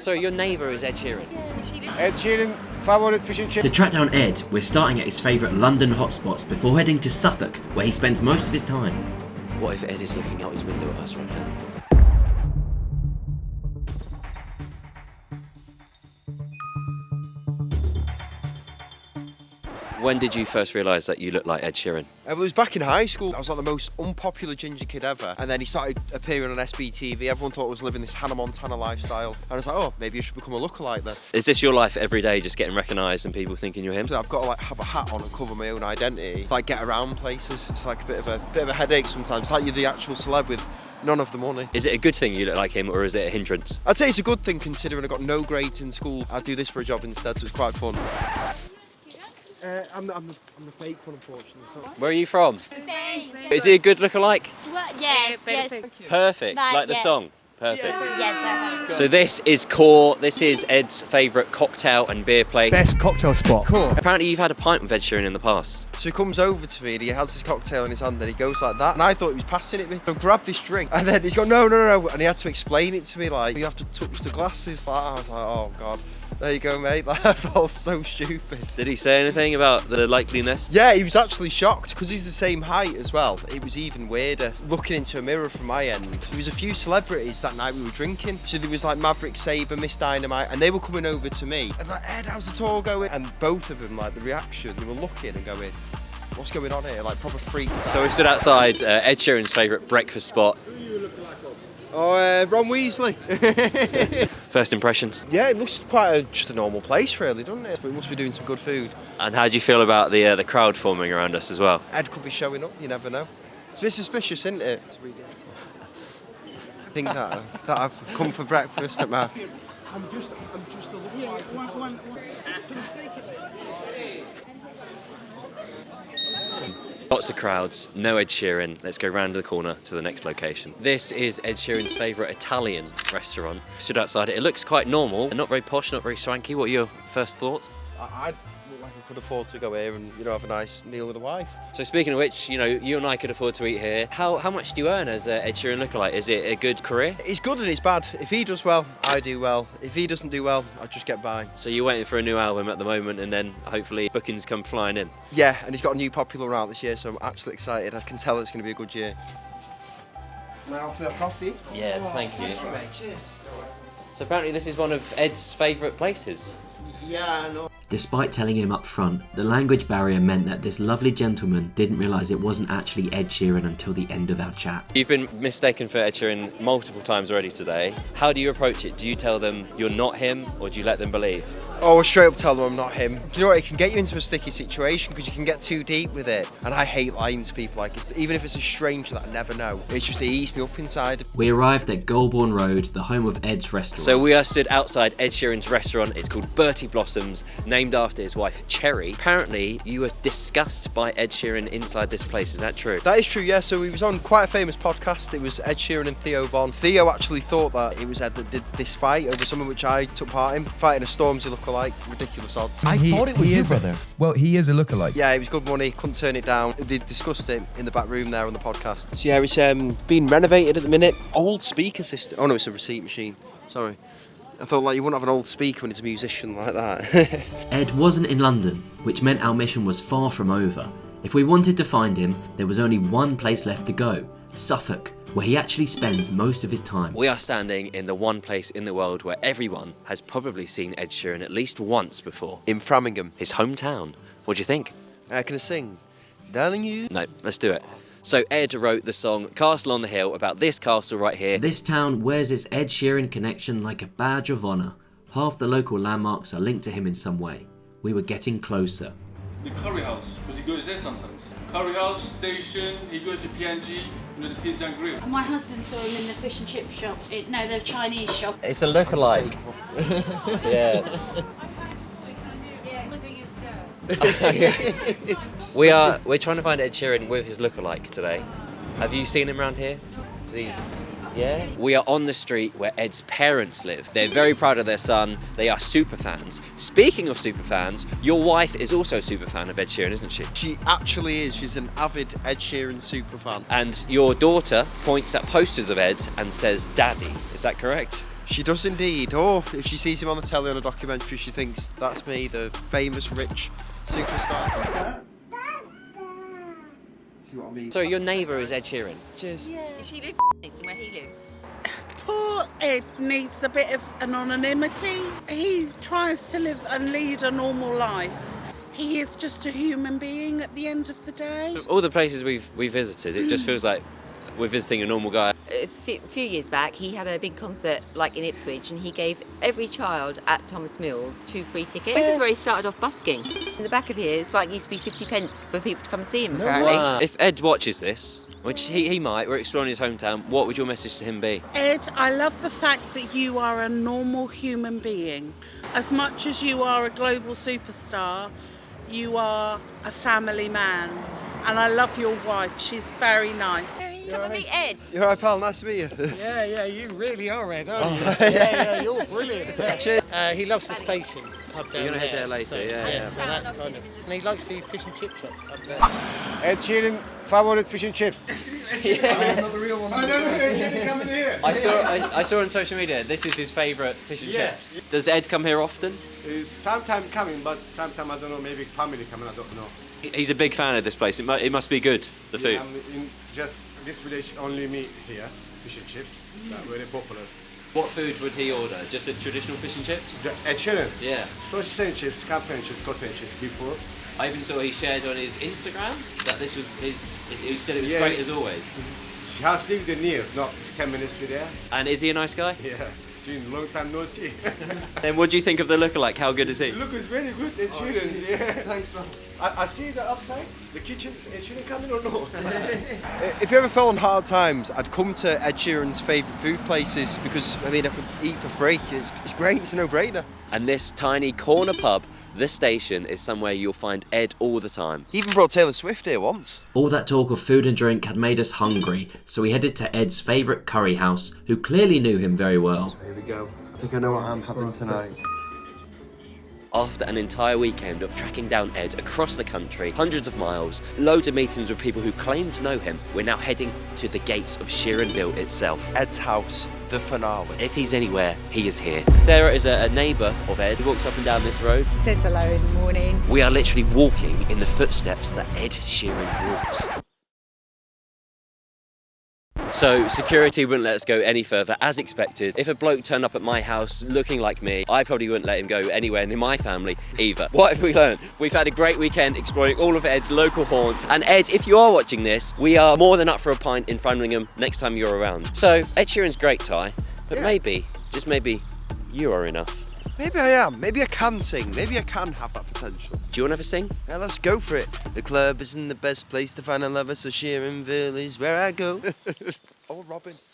So your neighbour is Ed Sheeran? Ed Sheeran, favourite fish and chips. To track down Ed, we're starting at his favourite London hotspots before heading to Suffolk, where he spends most of his time. What if Ed is looking out his window at us right now? When did you first realise that you looked like Ed Sheeran? It was back in high school. I was like the most unpopular ginger kid ever. And then he started appearing on SBTV. Everyone thought I was living this Hannah Montana lifestyle. And I was like, oh, maybe I should become a lookalike then. Is this your life every day, just getting recognised and people thinking you're him? So I've got to like have a hat on and cover my own identity. Like get around places. It's like a bit of a headache sometimes. It's like you're the actual celeb with none of the money. Is it a good thing you look like him, or is it a hindrance? I'd say it's a good thing considering I got no grades in school. I do this for a job instead, so it's quite fun. I'm the fake one, unfortunately. So. Where are you from? Spain. Is he a good lookalike? Well, yes, yes. Perfect, Right, like the yes. song. Perfect. Yes, perfect. So this is Core. This is Ed's favourite cocktail and beer place. Best cocktail spot. Cool. Apparently you've had a pint with Ed Sheeran in the past. So he comes over to me and he has this cocktail in his hand and he goes like that. And I thought he was passing it me. So I grabbed this drink and then he's gone, no. And he had to explain it to me like, you have to touch the glasses. Like, I was like, oh God. There you go, mate. Like, I felt so stupid. Did he say anything about the likeliness? Yeah, he was actually shocked because he's the same height as well. It was even weirder looking into a mirror from my end. There was a few celebrities that night we were drinking. So there was like Maverick Sabre, Miss Dynamite, and they were coming over to me. And like, Ed, how's the tour going? And both of them, like the reaction, they were looking and going, what's going on here? Like proper freaks. So we stood outside Ed Sheeran's favourite breakfast spot. Oh, Ron Weasley. First impressions. Yeah, it looks quite just a normal place, really, doesn't it? We must be doing some good food. And how do you feel about the crowd forming around us as well? Ed could be showing up. You never know. It's a bit suspicious, isn't it? I think that I've come for breakfast at my. I'm just a little. Lots of crowds, no Ed Sheeran. Let's go round the corner to the next location. This is Ed Sheeran's favourite Italian restaurant. Stood outside it. It looks quite normal, not very posh, not very swanky. What are your first thoughts? I look like I could afford to go here and have a nice meal with a wife. So speaking of which, you and I could afford to eat here. How much do you earn as a Ed Sheeran lookalike? Is it a good career? It's good and it's bad. If he does well, I do well. If he doesn't do well, I just get by. So you're waiting for a new album at the moment, and then hopefully bookings come flying in. Yeah, and he's got a new popular out this year, so I'm absolutely excited. I can tell it's going to be a good year. Now for your coffee. Yeah, thank you. Mate. Cheers. So apparently this is one of Ed's favourite places. Yeah, I know. Despite telling him up front, the language barrier meant that this lovely gentleman didn't realise it wasn't actually Ed Sheeran until the end of our chat. You've been mistaken for Ed Sheeran multiple times already today. How do you approach it? Do you tell them you're not him, or do you let them believe? Oh, I'll straight up tell them I'm not him. Do you know what? It can get you into a sticky situation because you can get too deep with it. And I hate lying to people like this, even if it's a stranger that I never know. It eats me up inside. We arrived at Golborne Road, the home of Ed's restaurant. So we are stood outside Ed Sheeran's restaurant. It's called Bertie Blossoms, named after his wife Cherry. Apparently, you were discussed by Ed Sheeran inside this place. Is that true? That is true, yeah. So he was on quite a famous podcast. It was Ed Sheeran and Theo Von. Theo actually thought that it was Ed that did this fight over something which I took part in. Fighting a Stormzy lookalike. Ridiculous odds. I thought it was you, brother. Well, he is a lookalike. Yeah, it was good money. Couldn't turn it down. They discussed it in the back room there on the podcast. So yeah, it's being renovated at the minute. Old speaker system. Oh no, it's a receipt machine. Sorry. I thought like you wouldn't have an old speaker when it's a musician like that. Ed wasn't in London, which meant our mission was far from over. If we wanted to find him, there was only one place left to go, Suffolk, where he actually spends most of his time. We are standing in the one place in the world where everyone has probably seen Ed Sheeran at least once before. In Framlingham. His hometown. What do you think? Can I sing? Darling you? No, let's do it. So Ed wrote the song Castle on the Hill about this castle right here. This town wears its Ed Sheeran connection like a badge of honour. Half the local landmarks are linked to him in some way. We were getting closer. The curry house, because he goes there sometimes. Curry house, station, he goes to PNG, the pizza and grill. My husband saw him in the fish and chip shop. The Chinese shop. It's a lookalike. Yeah. We're trying to find Ed Sheeran with his lookalike today. Have you seen him around here? Is he? Yeah. We are on the street where Ed's parents live. They're very proud of their son. They are super fans. Speaking of super fans, your wife is also a super fan of Ed Sheeran, isn't she? She actually is. She's an avid Ed Sheeran super fan. And your daughter points at posters of Ed and says, "Daddy." Is that correct? She does indeed. Oh, if she sees him on the telly on a documentary, she thinks that's me, the famous rich superstar. See what I mean? So your neighbour is Ed Sheeran. Cheers. She lives where he lives. Poor Ed needs a bit of anonymity. He tries to live and lead a normal life. He is just a human being at the end of the day. All the places we've visited, it just feels like we're visiting a normal guy. It's a few years back, he had a big concert like in Ipswich, and he gave every child at Thomas Mills 2 free tickets. This is where he started off busking. In the back of here, it's like used to be 50 pence for people to come and see him, apparently. Wow. If Ed watches this, which he might, we're exploring his hometown, what would your message to him be? Ed, I love the fact that you are a normal human being. As much as you are a global superstar, you are a family man. And I love your wife, she's very nice. Come and meet Ed. You're right, pal. Nice to meet you. Yeah, you really are, Ed, aren't you? Yeah, you're brilliant. Cheers. He loves the station up down You're going to head there there, later, so, yeah. So that's kind of... And he likes the fish and chip shop up there. Ed Sheeran favorite fish and chips. Not the real one. I don't know, Ed Sheeran coming here. I saw on social media, this is his favourite fish and chips. Does Ed come here often? Sometimes coming, but sometimes I don't know, maybe family coming, I don't know. He's a big fan of this place. It must be good, the food. I'm in just this village, only me here, fish and chips. They're very popular. What food would he order? Just a traditional fish and chips? Ed Sheeran. Yeah. Sausage and chips, campaign chips, cotton chips before. I even saw he shared on his Instagram that this was his. He said it was Yes. great as always. She has lived near, no, it's 10 minutes to there. And is he a nice guy? Yeah, it's been a long time no see. Then what do you think of the lookalike? How good is he? Look, it's very good, Ed Sheeran. Yeah. Thanks, bro. I see the upside, the kitchen, Ed Sheeran coming or no? If you ever fell on hard times, I'd come to Ed Sheeran's favourite food places because, I mean, I could eat for free. It's great, it's a no-brainer. And this tiny corner pub, the station, is somewhere you'll find Ed all the time. He even brought Taylor Swift here once. All that talk of food and drink had made us hungry, so we headed to Ed's favourite curry house, who clearly knew him very well. Here we go. I think I know what I'm having tonight. After an entire weekend of tracking down Ed across the country, hundreds of miles, loads of meetings with people who claim to know him, we're now heading to the gates of Sheeranville itself. Ed's house, the finale. If he's anywhere, he is here. There is a neighbour of Ed who walks up and down this road. Says hello in the morning. We are literally walking in the footsteps that Ed Sheeran walks. So security wouldn't let us go any further, as expected. If a bloke turned up at my house looking like me, I probably wouldn't let him go anywhere near my family either. What have we learned? We've had a great weekend exploring all of Ed's local haunts. And Ed, if you are watching this, we are more than up for a pint in Framlingham next time you're around. So Ed Sheeran's great, Ty, but maybe, just maybe, you are enough. Maybe I am. Maybe I can sing. Maybe I can have that potential. Do you want to have a sing? Yeah, let's go for it. The club isn't the best place to find a lover, so Sheeranville is where I go. Oh, Robin.